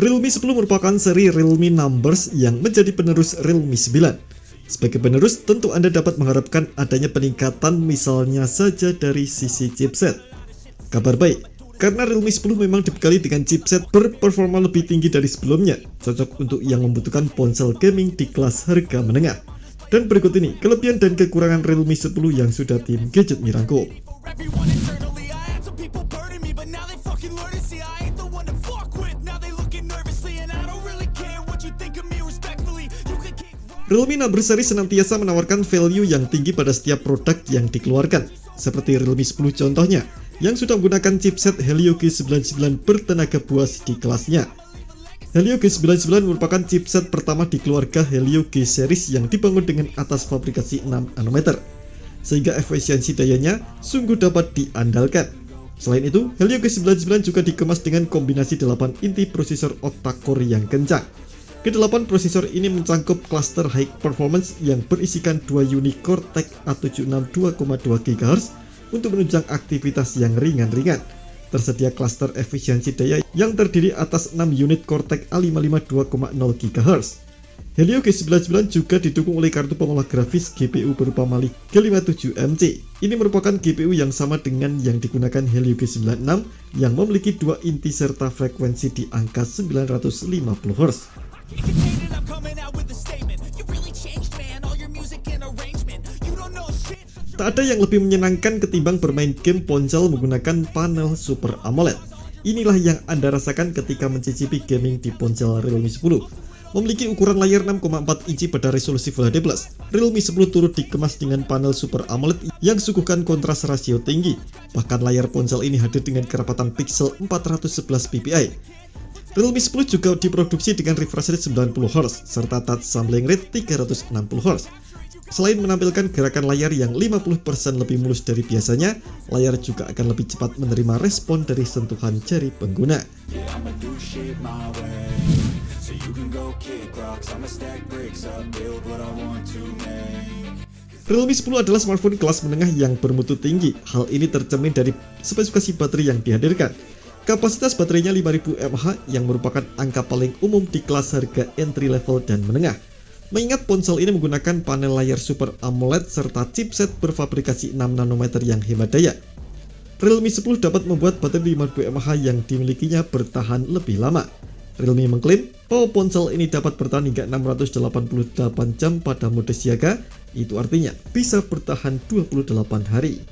Realme 10 merupakan seri Realme Numbers yang menjadi penerus Realme 9. Sebagai penerus, tentu Anda dapat mengharapkan adanya peningkatan misalnya saja dari sisi chipset. Kabar baik, karena Realme 10 memang dibekali dengan chipset berperforma lebih tinggi dari sebelumnya, cocok untuk yang membutuhkan ponsel gaming di kelas harga menengah. Dan berikut ini kelebihan dan kekurangan Realme 10 yang sudah tim Gadget Me rangkum. Realme Numbers seri senantiasa menawarkan value yang tinggi pada setiap produk yang dikeluarkan, seperti Realme 10 contohnya, yang sudah menggunakan chipset Helio G99 bertenaga buas di kelasnya. Helio G99 merupakan chipset pertama di keluarga Helio G series yang dibangun dengan atas fabrikasi 6 nanometer, sehingga efisiensi dayanya sungguh dapat diandalkan. Selain itu, Helio G99 juga dikemas dengan kombinasi 8 inti prosesor octa-core yang kencang. Ke-8 prosesor ini mencangkup cluster high performance yang berisikan 2 unit Cortex A76 2,2 GHz untuk menunjang aktivitas yang ringan-ringan. Tersedia cluster efisiensi daya yang terdiri atas 6 unit Cortex A55 2,0 GHz. Helio G99 juga didukung oleh kartu pengolah grafis GPU berupa Mali G57MC. Ini merupakan GPU yang sama dengan yang digunakan Helio G96 yang memiliki 2 inti serta frekuensi di angka 950 Hz. Tak ada yang lebih menyenangkan ketimbang bermain game ponsel menggunakan panel Super AMOLED. Inilah yang Anda rasakan ketika mencicipi gaming di ponsel Realme 10. Memiliki ukuran layar 6,4 inci pada resolusi Full HD+, Realme 10 turut dikemas dengan panel Super AMOLED yang suguhkan kontras rasio tinggi. Bahkan layar ponsel ini hadir dengan kerapatan pixel 411 ppi. Realme 10 juga diproduksi dengan refresh rate 90 Hz serta touch sampling rate 360 Hz. Selain menampilkan gerakan layar yang 50% lebih mulus dari biasanya, layar juga akan lebih cepat menerima respon dari sentuhan jari pengguna. Realme 10 adalah smartphone kelas menengah yang bermutu tinggi. Hal ini tercermin dari spesifikasi baterai yang dihadirkan. Kapasitas baterainya 5000 mAh yang merupakan angka paling umum di kelas harga entry level dan menengah. Mengingat ponsel ini menggunakan panel layar Super AMOLED serta chipset berfabrikasi 6 nanometer yang hemat daya, Realme 10 dapat membuat baterai 5000 mAh yang dimilikinya bertahan lebih lama. Realme mengklaim bahwa ponsel ini dapat bertahan hingga 688 jam pada mode siaga, itu artinya bisa bertahan 28 hari.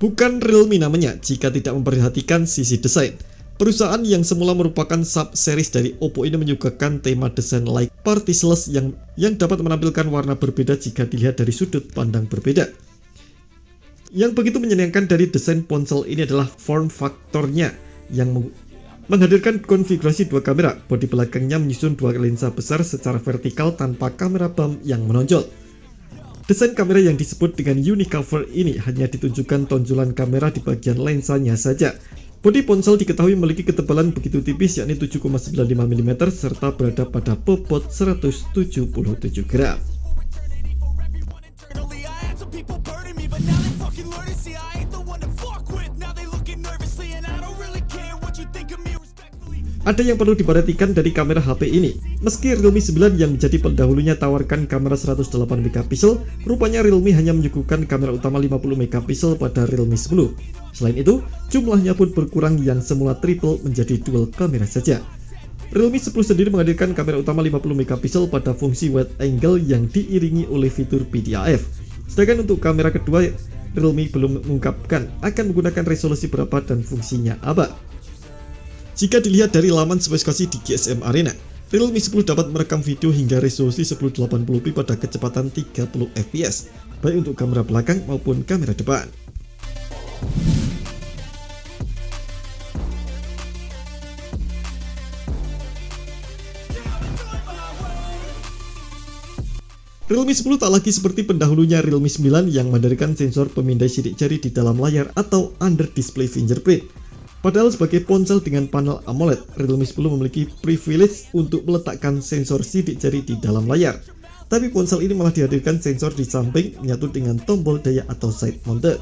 Bukan Realme namanya jika tidak memperhatikan sisi desain. Perusahaan yang semula merupakan sub-series dari Oppo ini menyuguhkan tema desain like Particeless yang dapat menampilkan warna berbeda jika dilihat dari sudut pandang berbeda. Yang begitu menyenangkan dari desain ponsel ini adalah form faktornya yang menghadirkan konfigurasi 2 kamera. Bodi belakangnya menyusun 2 lensa besar secara vertikal tanpa kamera bump yang menonjol. Desain kamera yang disebut dengan unique cover ini hanya ditunjukkan tonjolan kamera di bagian lensanya saja. Bodi ponsel diketahui memiliki ketebalan begitu tipis yakni 7,95 mm serta berada pada bobot 177 gram. Ada yang perlu diperhatikan dari kamera HP ini. Meski Realme 9 yang menjadi pendahulunya tawarkan kamera 108 MP, rupanya Realme hanya menyuguhkan kamera utama 50 MP pada Realme 10. Selain itu, jumlahnya pun berkurang yang semula triple menjadi dual kamera saja. Realme 10 sendiri menghadirkan kamera utama 50 MP pada fungsi wide angle yang diiringi oleh fitur PDAF. Sedangkan untuk kamera kedua, Realme belum mengungkapkan akan menggunakan resolusi berapa dan fungsinya apa. Jika dilihat dari laman spesifikasi di GSM Arena, Realme 10 dapat merekam video hingga resolusi 1080p pada kecepatan 30 fps, baik untuk kamera belakang maupun kamera depan. Realme 10 tak lagi seperti pendahulunya Realme 9 yang menghadirkan sensor pemindai sidik jari di dalam layar atau under display fingerprint. Padahal sebagai ponsel dengan panel AMOLED, Realme 10 memiliki privilege untuk meletakkan sensor sidik jari di dalam layar. Tapi ponsel ini malah dihadirkan sensor di samping menyatu dengan tombol daya atau side mounted.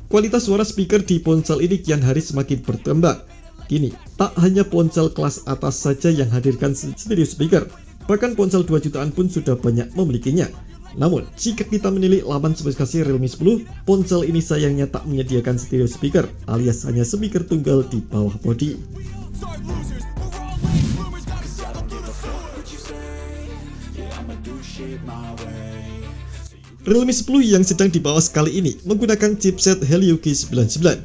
Kualitas suara speaker di ponsel ini kian hari semakin berkembang. Kini, tak hanya ponsel kelas atas saja yang hadirkan stereo speaker, bahkan ponsel 2 jutaan pun sudah banyak memilikinya. Namun, jika kita menilik laman spesifikasi Realme 10, ponsel ini sayangnya tak menyediakan stereo speaker, alias hanya speaker tunggal di bawah bodi. Realme 10 yang sedang dibahas kali ini menggunakan chipset Helio G99.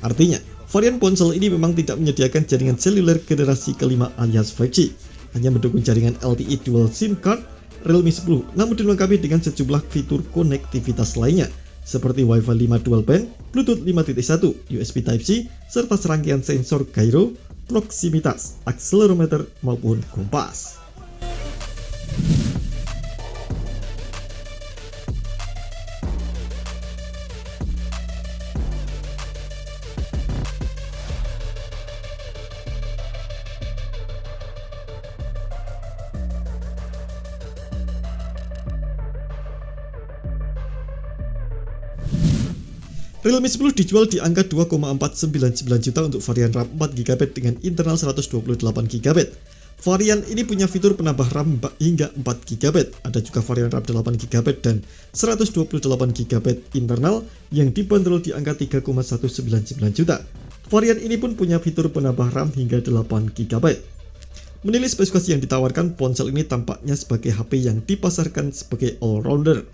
Artinya, varian ponsel ini memang tidak menyediakan jaringan seluler generasi kelima alias 5G, hanya mendukung jaringan LTE dual SIM card Realme 10, namun dilengkapi dengan sejumlah fitur konektivitas lainnya, seperti Wi-Fi 5 dual band, Bluetooth 5.1, USB Type-C, serta serangkaian sensor gyro, proksimitas, akselerometer, maupun kompas. Realme 10 dijual di angka 2,499 juta untuk varian RAM 4GB dengan internal 128GB. Varian ini punya fitur penambah RAM hingga 4GB. Ada juga varian RAM 8GB dan 128GB internal yang dibanderol di angka 3,199 juta. Varian ini pun punya fitur penambah RAM hingga 8GB. Menilai spesifikasi yang ditawarkan, ponsel ini tampaknya sebagai HP yang dipasarkan sebagai all-rounder.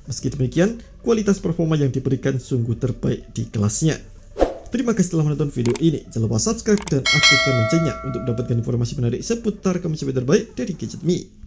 Meski demikian, kualitas performa yang diberikan sungguh terbaik di kelasnya. Terima kasih telah menonton video ini. Jangan lupa subscribe dan aktifkan loncengnya untuk mendapatkan informasi menarik seputar kamera terbaik dari Gadget Me.